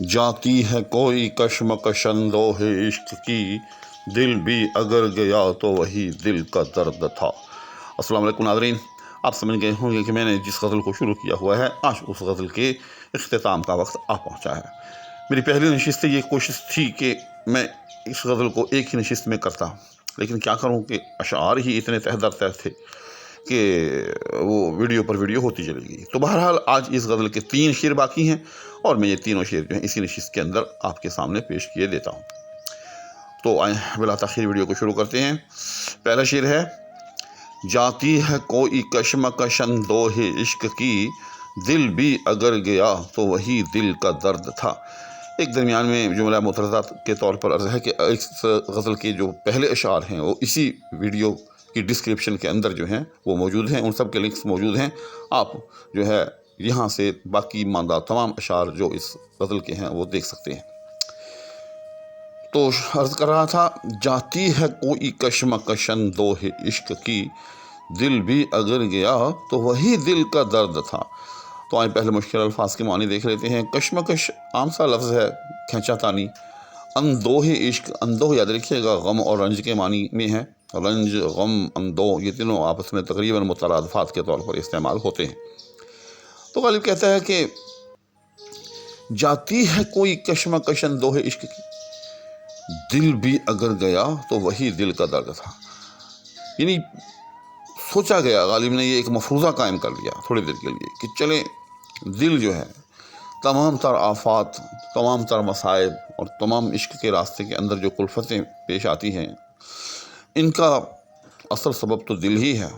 جاتی ہے کوئی کشمکش اندوہ عشق کی، دل بھی اگر گیا تو وہی دل کا درد تھا۔ السلام علیکم ناظرین، آپ سمجھ گئے ہوں گے کہ میں نے جس غزل کو شروع کیا ہوا ہے آج اس غزل کے اختتام کا وقت آ پہنچا ہے۔ میری پہلی نشست یہ کوشش تھی کہ میں اس غزل کو ایک ہی نشست میں کرتا، لیکن کیا کروں کہ اشعار ہی اتنے تہ در تہ تھے کہ وہ ویڈیو پر ویڈیو ہوتی چلی گئی۔ تو بہرحال آج اس غزل کے 3 شعر باقی ہیں اور میں یہ تینوں شعر جو ہیں اسی نشست کے اندر آپ کے سامنے پیش کیے دیتا ہوں۔ تو آئیں بلا تاخیر ویڈیو کو شروع کرتے ہیں۔ پہلا شعر ہے: جاتی ہے کوئی کشمکش اندوہ عشق کی، دل بھی اگر گیا تو وہی دل کا درد تھا۔ ایک درمیان میں جملہ مترادف کے طور پر عرض ہے کہ اس غزل کے جو پہلے اشعار ہیں وہ اسی ویڈیو کی ڈسکرپشن کے اندر جو ہیں وہ موجود ہیں، ان سب کے لنکس موجود ہیں۔ آپ جو ہے یہاں سے باقی ماندہ تمام اشعار جو اس غزل کے ہیں وہ دیکھ سکتے ہیں۔ تو عرض کر رہا تھا: جاتی ہے کوئی کشمکش اندوہ عشق کی، دل بھی اگر گیا تو وہی دل کا درد تھا۔ تو آئیں پہلے مشکل الفاظ کے معنی دیکھ لیتے ہیں۔ کشمکش عام سا لفظ ہے، کھینچا تانی۔ اندوہ عشق، اندوہ یاد رکھیے گا غم اور رنج کے معنی میں ہے۔ رنج، غم، اندوہ یہ تینوں آپس میں تقریباً مترادفات کے طور پر استعمال ہوتے ہیں۔ تو غالب کہتا ہے کہ جاتی ہے کوئی کشمکش اندوہ عشق کی، دل بھی اگر گیا تو وہی دل کا درد تھا۔ یعنی سوچا گیا، غالب نے یہ ایک مفروضہ قائم کر لیا تھوڑی دیر کے لیے کہ چلیں دل جو ہے تمام تر آفات، تمام تر مصائب اور تمام عشق کے راستے کے اندر جو کلفتیں پیش آتی ہیں ان کا اصل سبب تو دل ہی ہے۔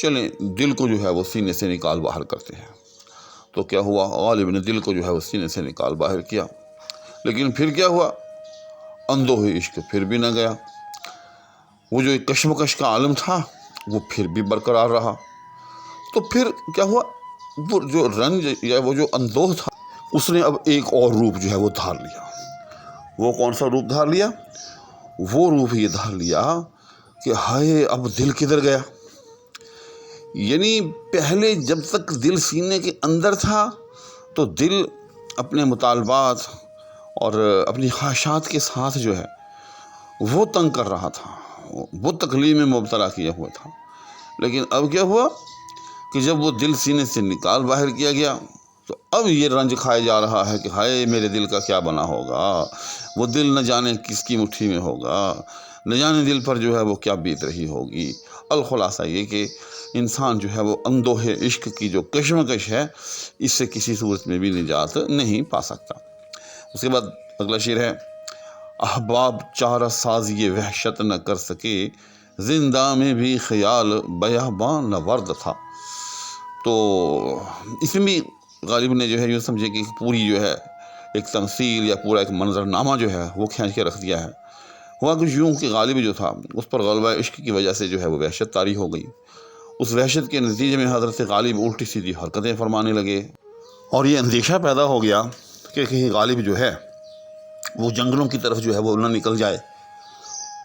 چلیں دل کو جو ہے وہ سینے سے نکال باہر کرتے ہیں۔ تو کیا ہوا؟ غالب نے دل کو جو ہے وہ سینے سے نکال باہر کیا، لیکن پھر کیا ہوا؟ اندوہ عشق پھر بھی نہ گیا۔ وہ جو ایک کشمکش کا عالم تھا وہ پھر بھی برقرار رہا۔ تو پھر کیا ہوا؟ وہ جو رنج یا وہ جو اندوہ تھا اس نے اب ایک اور روپ جو ہے وہ دھار لیا۔ وہ کون سا روپ دھار لیا؟ وہ روپ یہ دھار لیا کہ ہائے اب دل کدھر گیا۔ یعنی پہلے جب تک دل سینے کے اندر تھا تو دل اپنے مطالبات اور اپنی خواہشات کے ساتھ جو ہے وہ تنگ کر رہا تھا، وہ تکلیف میں مبتلا کیا ہوا تھا۔ لیکن اب کیا ہوا کہ جب وہ دل سینے سے نکال باہر کیا گیا تو اب یہ رنج کھایا جا رہا ہے کہ ہائے میرے دل کا کیا بنا ہوگا، وہ دل نہ جانے کس کی مٹھی میں ہوگا، نہ جانے دل پر جو ہے وہ کیا بیت رہی ہوگی۔ الخلاصہ یہ کہ انسان جو ہے وہ اندوہ عشق کی جو کشمکش ہے اس سے کسی صورت میں بھی نجات نہیں پا سکتا۔ اس کے بعد اگلا شعر ہے: احباب چارہ سازی وحشت نہ کر سکے، زندہ میں بھی خیال بیاباں نورد تھا۔ تو اس میں بھی غالب نے جو ہے یوں سمجھے کہ پوری جو ہے ایک تمثیل یا پورا ایک منظرنامہ جو ہے وہ کھینچ کے رکھ دیا ہے۔ ہوا کچھ یوں کہ غالب جو تھا اس پر غلبہ عشق کی وجہ سے جو ہے وہ وحشت طاری ہو گئی۔ اس وحشت کے نتیجے میں حضرت غالب الٹی سیدھی حرکتیں فرمانے لگے اور یہ اندیشہ پیدا ہو گیا کہ کہیں غالب جو ہے وہ جنگلوں کی طرف جو ہے وہ نہ نکل جائے،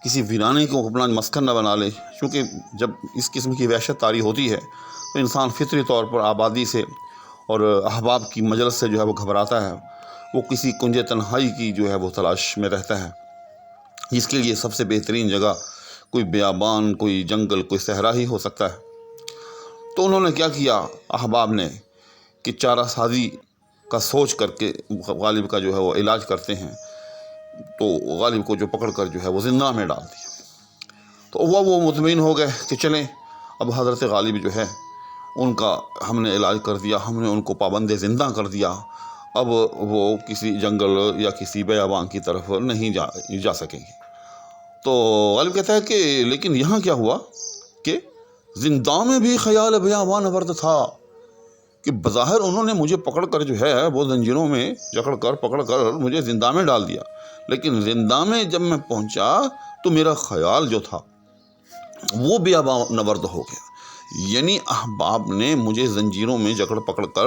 کسی ویرانے کو اپنا مسکن نہ بنا لے۔ چونکہ جب اس قسم کی وحشت طاری ہوتی ہے تو انسان فطری طور پر آبادی سے اور احباب کی مجلس سے جو ہے وہ گھبراتا ہے، وہ کسی کنج تنہائی کی جو ہے وہ تلاش میں رہتا ہے، جس کے لیے سب سے بہترین جگہ کوئی بیابان، کوئی جنگل، کوئی صحرا ہی ہو سکتا ہے۔ تو انہوں نے کیا کیا احباب نے کہ چارہ سازی کا سوچ کر کے غالب کا جو ہے وہ علاج کرتے ہیں۔ تو غالب کو جو پکڑ کر جو ہے وہ زندہ میں ڈال دیا۔ تو وہ مطمئن ہو گئے کہ چلیں اب حضرت غالب جو ہے ان کا ہم نے علاج کر دیا، ہم نے ان کو پابند زندہ کر دیا، اب وہ کسی جنگل یا کسی بیابان کی طرف نہیں جا سکیں گے۔ تو غالب کہتا ہے کہ لیکن یہاں کیا ہوا کہ زندہ میں بھی خیال بیاباں نورد تھا، کہ بظاہر انہوں نے مجھے پکڑ کر جو ہے وہ زنجیروں میں پکڑ کر مجھے زندہ میں ڈال دیا، لیکن زندہ میں جب میں پہنچا تو میرا خیال جو تھا وہ بیاباں نورد ہو گیا۔ یعنی احباب نے مجھے زنجیروں میں پکڑ کر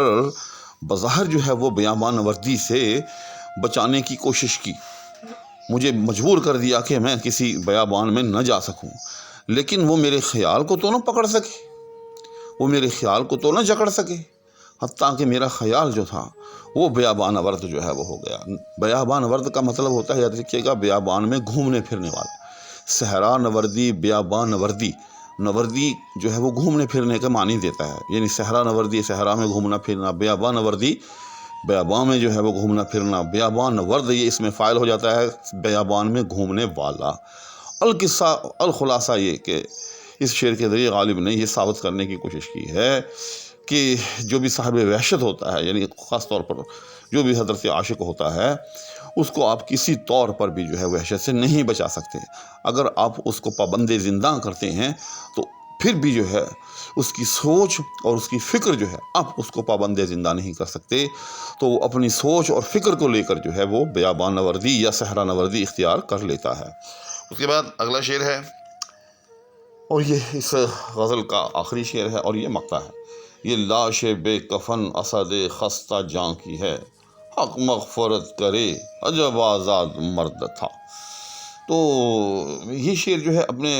بظاہر جو ہے وہ بیاباں نوردی سے بچانے کی کوشش کی، مجھے مجبور کر دیا کہ میں کسی بیابان میں نہ جا سکوں، لیکن وہ میرے خیال کو تو نہ پکڑ سکے، وہ میرے خیال کو تو نہ جکڑ سکے۔ حتیٰ کہ میرا خیال جو تھا وہ بیابان ورد جو ہے وہ ہو گیا۔ بیابان ورد کا مطلب ہوتا ہے، یاد رکھیے گا، بیابان میں گھومنے پھرنے والا۔ صحرا نوردی، بیابان نوردی، نوردی جو ہے وہ گھومنے پھرنے کا معنی دیتا ہے، یعنی صحرا نوردی صحرا میں گھومنا پھرنا، بیابان نوردی بیابان میں جو ہے وہ گھومنا پھرنا، بیابان ورد یہ اس میں فاعل ہو جاتا ہے، بیابان میں گھومنے والا۔ القصہ الخلاصہ یہ کہ اس شعر کے ذریعے غالب نے یہ ثابت کرنے کی کوشش کی ہے کہ جو بھی صاحب وحشت ہوتا ہے، یعنی خاص طور پر جو بھی حضرت عاشق ہوتا ہے، اس کو آپ کسی طور پر بھی جو ہے وحشت سے نہیں بچا سکتے۔ اگر آپ اس کو پابند زندہ کرتے ہیں تو پھر بھی جو ہے اس کی سوچ اور اس کی فکر جو ہے آپ اس کو پابند زندہ نہیں کر سکتے، تو وہ اپنی سوچ اور فکر کو لے کر جو ہے وہ بیابان نوردی یا صحرا نوردی اختیار کر لیتا ہے۔ اس کے بعد اگلا شعر ہے، اور یہ اس غزل کا آخری شعر ہے، اور یہ مقطع ہے، یہ لاش بے کفن اسد خستہ جاں کی ہے، حق مغفرت کرے عجب آزاد مرد تھا۔ تو یہ شعر جو ہے اپنے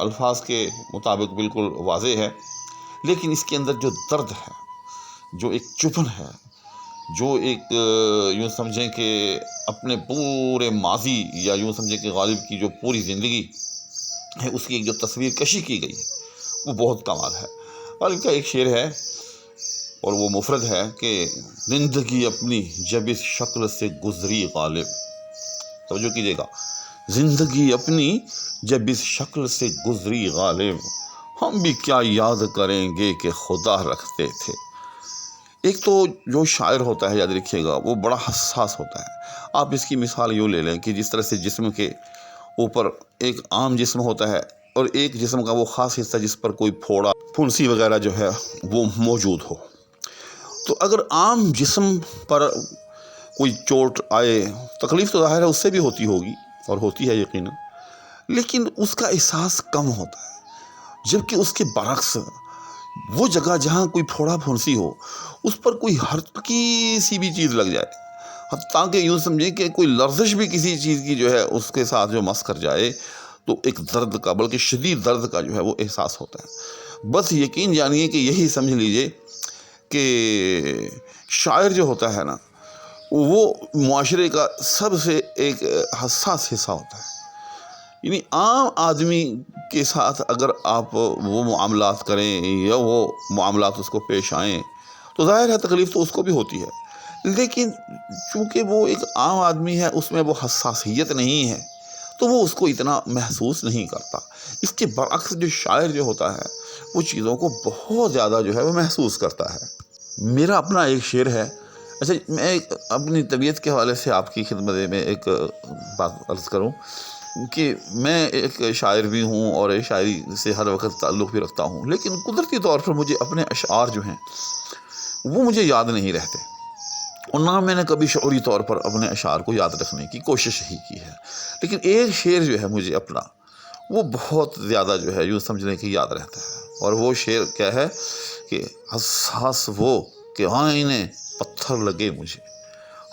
الفاظ کے مطابق بالکل واضح ہے، لیکن اس کے اندر جو درد ہے، جو ایک چبھن ہے، جو ایک یوں سمجھیں کہ اپنے پورے ماضی یا یوں سمجھیں کہ غالب کی جو پوری زندگی ہے اس کی ایک جو تصویر کشی کی گئی ہے وہ بہت کمال ہے۔ غالب کا ایک شعر ہے اور وہ مفرد ہے کہ زندگی اپنی جب اس شکل سے گزری غالب، توجہ کیجیے گا، زندگی اپنی جب اس شکل سے گزری غالب، ہم بھی کیا یاد کریں گے کہ خدا رکھتے تھے۔ ایک تو جو شاعر ہوتا ہے، یاد رکھیے گا، وہ بڑا حساس ہوتا ہے۔ آپ اس کی مثال یوں لے لیں کہ جس طرح سے جسم کے اوپر ایک عام جسم ہوتا ہے اور ایک جسم کا وہ خاص حصہ جس پر کوئی پھوڑا پھنسی وغیرہ جو ہے وہ موجود ہو، تو اگر عام جسم پر کوئی چوٹ آئے، تکلیف تو ظاہر ہے اس سے بھی ہوتی ہوگی اور ہوتی ہے یقیناً، لیکن اس کا احساس کم ہوتا ہے، جبکہ اس کے برعکس وہ جگہ جہاں کوئی پھوڑا پھنسی ہو اس پر کوئی ہلکی سی بھی چیز لگ جائے، حتیٰ کہ یوں سمجھیں کہ کوئی لرزش بھی کسی چیز کی جو ہے اس کے ساتھ جو مس کر جائے تو ایک درد کا، بلکہ شدید درد کا جو ہے وہ احساس ہوتا ہے۔ بس یقین جانیے کہ یہی سمجھ لیجئے کہ شاعر جو ہوتا ہے نا وہ معاشرے کا سب سے ایک حساس حصہ ہوتا ہے، یعنی عام آدمی کے ساتھ اگر آپ وہ معاملات کریں یا وہ معاملات اس کو پیش آئیں تو ظاہر ہے تکلیف تو اس کو بھی ہوتی ہے، لیکن چونکہ وہ ایک عام آدمی ہے، اس میں وہ حساسیت نہیں ہے تو وہ اس کو اتنا محسوس نہیں کرتا۔ اس کے برعکس جو شاعر جو ہوتا ہے وہ چیزوں کو بہت زیادہ جو ہے وہ محسوس کرتا ہے۔ میرا اپنا ایک شعر ہے، اچھا میں اپنی طبیعت کے حوالے سے آپ کی خدمت میں ایک بات عرض کروں کہ میں ایک شاعر بھی ہوں اور شاعری سے ہر وقت تعلق بھی رکھتا ہوں، لیکن قدرتی طور پر مجھے اپنے اشعار جو ہیں وہ مجھے یاد نہیں رہتے، اور نہ میں نے کبھی شعوری طور پر اپنے اشعار کو یاد رکھنے کی کوشش ہی کی ہے، لیکن ایک شعر جو ہے مجھے اپنا وہ بہت زیادہ جو ہے یوں سمجھنے کی یاد رہتا ہے، اور وہ شعر کیا ہے کہ حساس وہ کہ آئینے پتھر لگے مجھے،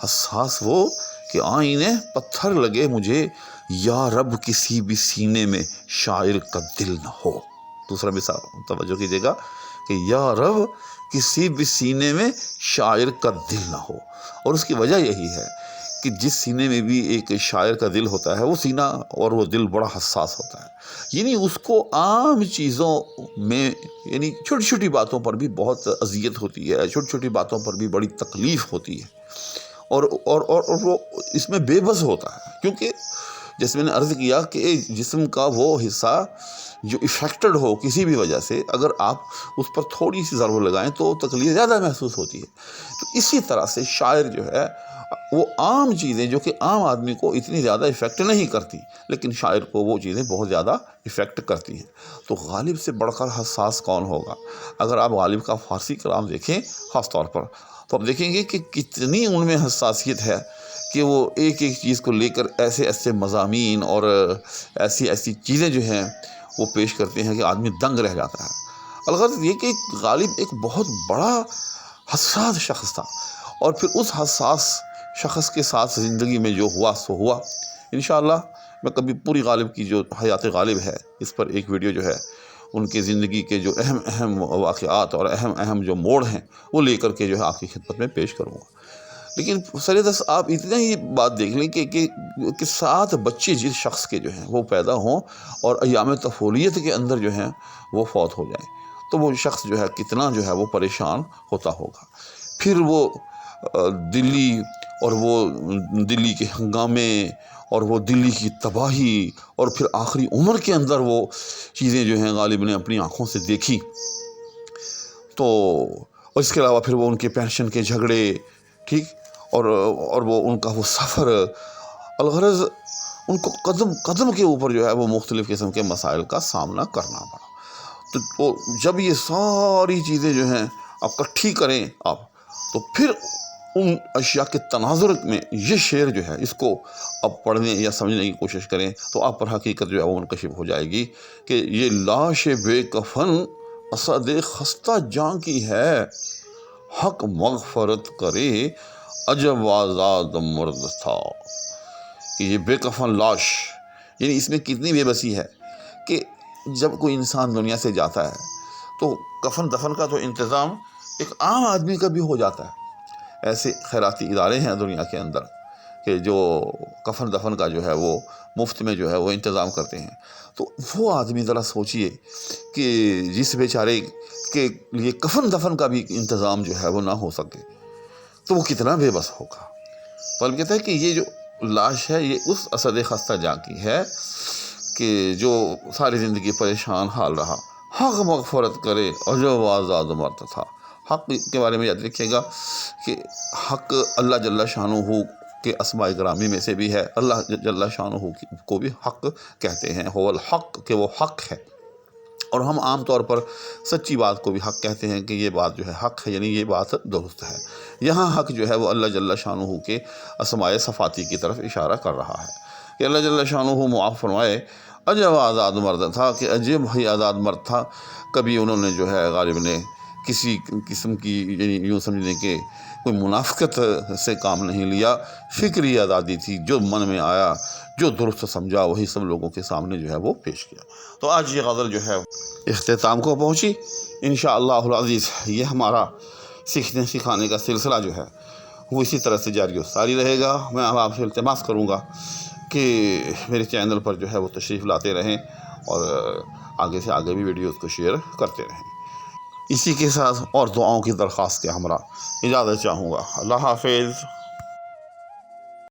حساس وہ کہ آئینے پتھر لگے مجھے، یا رب کسی بھی سینے میں شاعر کا دل نہ ہو۔ دوسرا مثال توجہ کیجیے گا کہ یا رب کسی بھی سینے میں شاعر کا دل نہ ہو، اور اس کی وجہ یہی ہے کہ جس سینے میں بھی ایک شاعر کا دل ہوتا ہے وہ سینہ اور وہ دل بڑا حساس ہوتا ہے، یعنی اس کو عام چیزوں میں، یعنی چھوٹی چھوٹی باتوں پر بھی بہت اذیت ہوتی ہے، چھوٹی چھوٹی باتوں پر بھی بڑی تکلیف ہوتی ہے، اور وہ اس میں بے بس ہوتا ہے، کیونکہ جیسے میں نے عرض کیا کہ جسم کا وہ حصہ جو افیکٹڈ ہو کسی بھی وجہ سے، اگر آپ اس پر تھوڑی سی ضرب لگائیں تو تکلیف زیادہ محسوس ہوتی ہے۔ تو اسی طرح سے شاعر جو ہے وہ عام چیزیں جو کہ عام آدمی کو اتنی زیادہ افیکٹ نہیں کرتی، لیکن شاعر کو وہ چیزیں بہت زیادہ افیکٹ کرتی ہیں۔ تو غالب سے بڑھ کر حساس کون ہوگا؟ اگر آپ غالب کا فارسی کلام دیکھیں خاص طور پر تو آپ دیکھیں گے کہ کتنی ان میں حساسیت ہے کہ وہ ایک ایک چیز کو لے کر ایسے ایسے مضامین اور ایسی ایسی چیزیں جو ہیں وہ پیش کرتے ہیں کہ آدمی دنگ رہ جاتا ہے۔ الغرض یہ کہ غالب ایک بہت بڑا حساس شخص تھا، اور پھر اس حساس شخص کے ساتھ زندگی میں جو ہوا سو ہوا۔ انشاءاللہ میں کبھی پوری غالب کی جو حیات غالب ہے اس پر ایک ویڈیو جو ہے ان کے زندگی کے جو اہم اہم واقعات اور اہم اہم جو موڑ ہیں وہ لے کر کے جو ہے آپ کی خدمت میں پیش کروں گا۔ لیکن سریدس آپ اتنا ہی بات دیکھ لیں کہ 7 بچے جس شخص کے جو ہیں وہ پیدا ہوں اور ایام طفولیت کے اندر جو ہیں وہ فوت ہو جائیں، تو وہ شخص جو ہے کتنا جو ہے وہ پریشان ہوتا ہوگا۔ پھر وہ دلی اور وہ دلی کے ہنگامے اور وہ دلی کی تباہی اور پھر آخری عمر کے اندر وہ چیزیں جو ہیں غالب نے اپنی آنکھوں سے دیکھی، تو اس کے علاوہ پھر وہ ان کے پینشن کے جھگڑے، ٹھیک، اور وہ ان کا وہ سفر، الغرض ان کو قدم قدم کے اوپر جو ہے وہ مختلف قسم کے مسائل کا سامنا کرنا پڑا۔ تو جب یہ ساری چیزیں جو ہیں آپ کٹھی کریں آپ، تو پھر ان اشیاء کے تناظر میں یہ شعر جو ہے اس کو آپ پڑھنے یا سمجھنے کی کوشش کریں تو آپ پر حقیقت جو ہے وہ منکشف ہو جائے گی کہ یہ لاش بے کفن اسد خستہ جاں کی ہے، حق مغفرت کرے عجب آزاد مرد تھا۔ کہ یہ بے کفن لاش، یعنی اس میں کتنی بے بسی ہے کہ جب کوئی انسان دنیا سے جاتا ہے تو کفن دفن کا تو انتظام ایک عام آدمی کا بھی ہو جاتا ہے۔ ایسے خیراتی ادارے ہیں دنیا کے اندر کہ جو کفن دفن کا جو ہے وہ مفت میں جو ہے وہ انتظام کرتے ہیں۔ تو وہ آدمی ذرا سوچئے کہ جس بیچارے کے لیے کفن دفن کا بھی انتظام جو ہے وہ نہ ہو سکے تو وہ کتنا بے بس ہوگا۔ تو کہتا ہے کہ یہ جو لاش ہے یہ اس اسد خستہ جاں کی ہے کہ جو ساری زندگی پریشان حال رہا، حق مغفرت کرے اور جو آزاد مرد تھا۔ حق کے بارے میں یاد رکھیے گا کہ حق اللہ جل شانہ کے اسماء گرامی میں سے بھی ہے۔ اللہ جل شانہ کو بھی حق کہتے ہیں، هو الحق، کہ وہ حق ہے، اور ہم عام طور پر سچی بات کو بھی حق کہتے ہیں کہ یہ بات جو ہے حق ہے، یعنی یہ بات درست ہے۔ یہاں حق جو ہے وہ اللہ جل شانہ کے اسماء صفاتی کی طرف اشارہ کر رہا ہے کہ اللہ جل شانہ معاف فرمائے عجب آزاد مرد تھا، کہ عجب ہی آزاد مرد تھا۔ کبھی انہوں نے جو ہے غالب نے کسی قسم کی یعنی یوں سمجھنے کہ کوئی منافقت سے کام نہیں لیا، فکری آزادی تھی، جو من میں آیا، جو درست سمجھا وہی سب لوگوں کے سامنے جو ہے وہ پیش کیا۔ تو آج یہ غزل جو ہے اختتام کو پہنچی۔ انشاءاللہ العزیز یہ ہمارا سیکھنے سکھانے کا سلسلہ جو ہے وہ اسی طرح سے جاری و ساری رہے گا۔ میں اب آپ سے التماس کروں گا کہ میرے چینل پر جو ہے وہ تشریف لاتے رہیں اور آگے سے آگے بھی ویڈیوز کو شیئر کرتے رہیں۔ اسی کے ساتھ اور دعاؤں کی درخواست کے ہمراہ اجازت چاہوں گا۔ اللہ حافظ۔